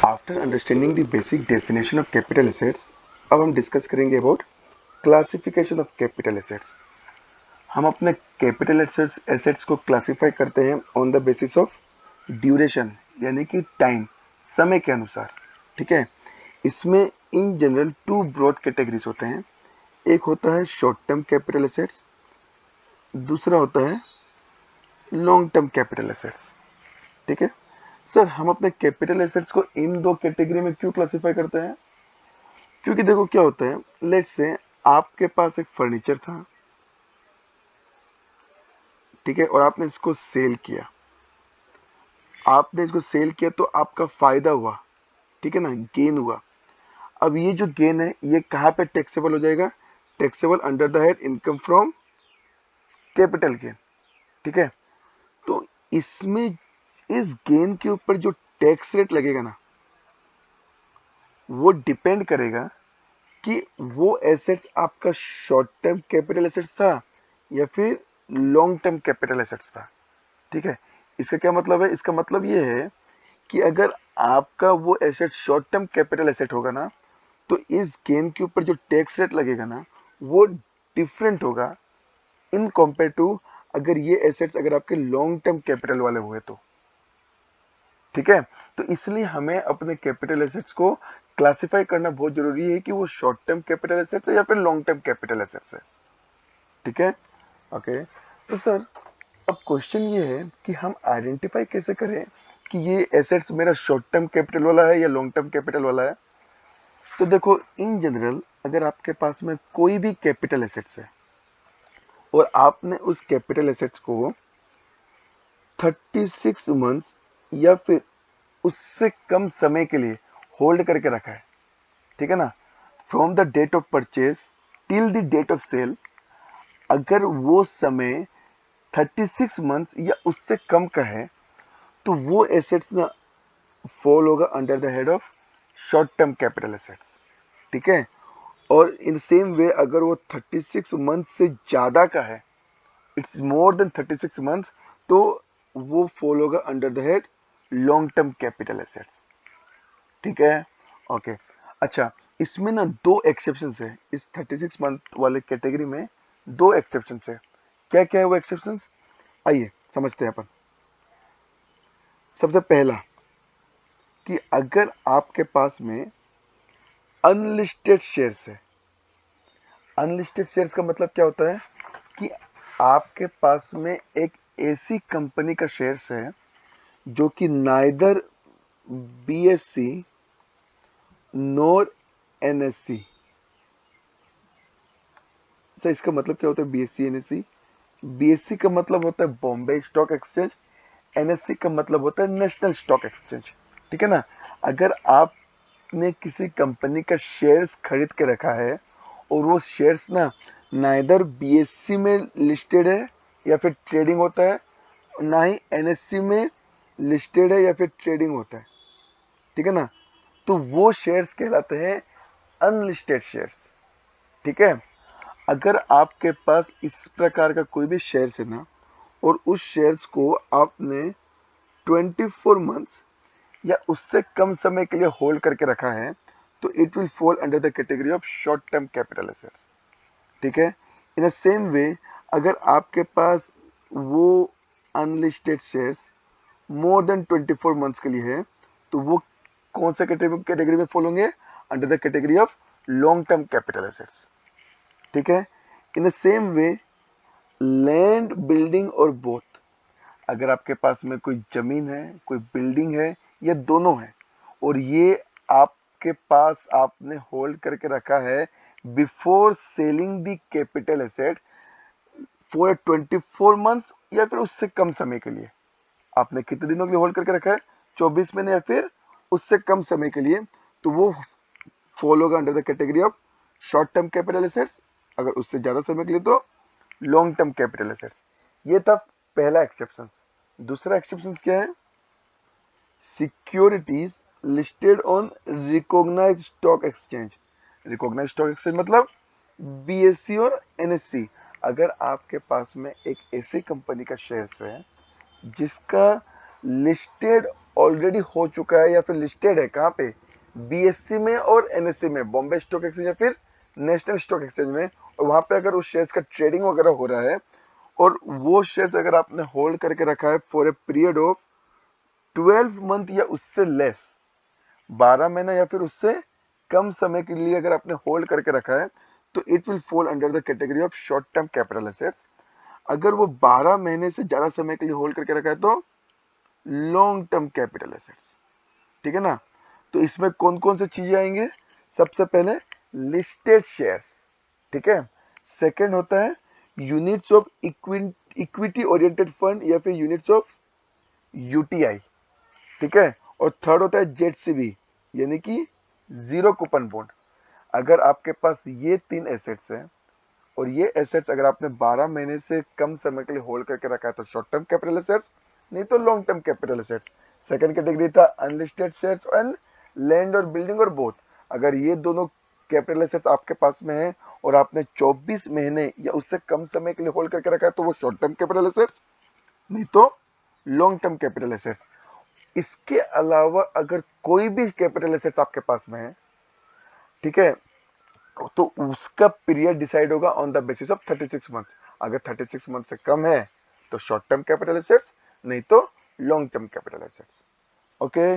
After understanding the basic definition of capital assets, अब हम discuss करेंगे about classification of capital assets. हम अपने कैपिटल एसेट्स को क्लासिफाई करते हैं on the basis of duration, यानी कि टाइम, समय के अनुसार। ठीक है, इसमें in general two broad categories होते हैं। एक होता है शॉर्ट टर्म कैपिटल एसेट्स, दूसरा होता है लॉन्ग टर्म कैपिटल एसेट्स। ठीक है सर, हम अपने कैपिटल एसेट्स को इन दो कैटेगरी में क्यों क्लासिफाई करते हैं? क्योंकि देखो क्या होता है, लेट्स से आपके पास एक फर्नीचर था, ठीक है, और आपने इसको सेल किया। आपने इसको सेल किया तो आपका फायदा हुआ, ठीक है ना, गेन हुआ। अब ये जो गेन है ये कहाँ पे टैक्सेबल हो जाएगा? Taxable under the head income from capital gain. ठीक है, तो इसमें इस गेन के ऊपर जो टैक्स रेट लगेगा ना, वो डिपेंड करेगा कि वो एसेट्स आपका शॉर्ट टर्म कैपिटल एसेट्स था या फिर लॉन्ग टर्म कैपिटल एसेट्स था। ठीक है, इसका क्या मतलब है? इसका मतलब ये है कि अगर आपका वो asset short term capital asset होगा ना, तो इस गेन के ऊपर जो टैक्स रेट लगेगा ना, वो डिफरेंट होगा इन कंपेयर टू अगर ये एसेट्स अगर आपके लॉन्ग टर्म कैपिटल वाले हुए तो। ठीक है, तो इसलिए हमें अपने कैपिटल एसेट्स को क्लासिफाई करना बहुत जरूरी है कि वो शॉर्ट टर्म कैपिटल एसेट्स है या फिर लॉन्ग टर्म कैपिटल एसेट्स है। ठीक है, ओके। तो सर, अब क्वेश्चन ये है कि हम आइडेंटिफाई कैसे करें कि ये एसेट्स मेरा शॉर्ट टर्म कैपिटल वाला है या लॉन्ग टर्म कैपिटल वाला है? तो देखो, इन जनरल अगर आपके पास में कोई भी कैपिटल एसेट्स है और आपने उस कैपिटल एसेट्स को 36 मंथ्स या फिर उससे कम समय के लिए होल्ड करके रखा है, ठीक है ना, from the date of purchase till the date of sale, अगर वो समय 36 मंथ्स या उससे कम का है, तो वो एसेट्स ना फॉल होगा under the head of short term capital assets. ठीक है, और इन सेम वे अगर वो 36 मंथ से ज़्यादा का है, इट्स मोर देन 36 मंथ, तो वो फॉल होगा under the head long term capital assets. ठीक है, ओके। अच्छा, इसमें ना दो एक्सेप्शंस है, इस 36 मंथ वाले कैटेगरी में दो एक्सेप्शंस है। क्या क्या है वो एक्सेप्शंस? आइए समझते हैं अपन। सबसे पहला कि अगर आपके पास में अनलिस्टेड शेयर्स है। अनलिस्टेड शेयर्स का मतलब क्या होता है कि आपके पास में एक ऐसी कंपनी का शेयर्स है जो कि नाइदर बीएससी नोर एनएससी। सर, इसका मतलब क्या होता है बीएससी एनएससी? बीएससी का मतलब होता है बॉम्बे स्टॉक एक्सचेंज, एनएससी का मतलब होता है नेशनल स्टॉक एक्सचेंज। ठीक है ना, अगर आपने किसी कंपनी का शेयर्स खरीद के रखा है और वो शेयर्स ना नाइदर बीएससी में लिस्टेड है या फिर ट्रेडिंग होता है, ना ही एनएससी में लिस्टेड है या फिर ट्रेडिंग होता है, ठीक है ना, तो वो शेयर्स कहलाते हैं अनलिस्टेड शेयर्स। ठीक है, अगर आपके पास इस प्रकार का कोई भी शेयर्स है ना, और उस शेयर्स को आपने 24 मंथ्स या उससे कम समय के लिए होल्ड करके रखा है, तो it will fall under the category of short term capital assets. ठीक है, इन द सेम वे अगर आपके पास वो unlisted shares more than 24 months के लिए है, तो वो कौन सा कैटेगरी में फॉल होंगे? Under the category of long term capital assets. ठीक है, in the same way land, building और बोथ, अगर आपके पास में कोई जमीन है, कोई बिल्डिंग है, या दोनों है, और ये आपके पास आपने होल्ड करके रखा है before selling the capital asset for 24 months या फिर उससे कम समय के लिए, आपने कितने दिनों के लिए होल्ड करके रखा है? 24 महीने या फिर उससे कम समय के लिए, तो वो फॉल होगा under the category of short term capital assets. अगर उससे ज्यादा समय के लिए तो लॉन्ग टर्म कैपिटल एसेट्स। ये था पहला एक्सेप्शन। दूसरा एक्सेप्शन क्या है? Securities listed on recognised stock exchange. Recognised stock exchange मतलब बीएससी और एनएससी। अगर आपके पास में एक ऐसी कंपनी का शेयर्स है जिसका लिस्टेड ऑलरेडी हो चुका है या फिर लिस्टेड है कहाँ पे, बीएससी में और एनएससी में, बॉम्बे स्टॉक एक्सचेंज या फिर नेशनल स्टॉक एक्सचेंज में, और वहां पे अगर उस शेयर्स का ट्रेडिंग वगैरह हो रहा है और वो शेयर्स अगर आपने होल्ड करके रखा है for a period of 12 month या उससे लेस, 12 महीना या फिर उससे कम समय के लिए अगर आपने होल्ड करके रखा है, तो it will fall under the category of short term capital assets. अगर वो 12 महीने से ज्यादा समय के लिए होल्ड करके रखा है तो लॉन्ग टर्म कैपिटल एसेट्स। ठीक है ना। तो इसमें कौन कौन सी चीजें आएंगे, सबसे पहले लिस्टेड शेयर्स, ठीक है। सेकंड होता है units of equity oriented fund या फिर यूनिट्स ऑफ यूटीआई, ठीक है। और थर्ड होता है जेडसीबी यानी कि जीरो कूपन बॉन्ड। अगर आपके पास ये तीन एसेट्स हैं और ये एसेट्स अगर आपने 12 महीने से कम समय के लिए होल्ड करके रखा है तो शॉर्ट टर्म कैपिटल एसेट्स, नहीं तो long term capital assets. Second category था अनलिस्टेड शेयर्स एंड लैंड और बिल्डिंग और बोथ। अगर ये दोनों कैपिटल एसेट्स आपके पास में है और आपने 24 महीने या उससे कम समय के लिए होल्ड करके रखा है तो वो शॉर्ट टर्म कैपिटल एसेट्स, नहीं तो लॉन्ग टर्म कैपिटल एसेट्स। इसके अलावा अगर कोई भी कैपिटल एसेट्स आपके पास में है, ठीक है, तो उसका पीरियड डिसाइड होगा on the basis of 36 month. अगर 36 मंथ से कम है तो शॉर्ट टर्म कैपिटल एसेट्स, नहीं तो long term capital assets. Okay.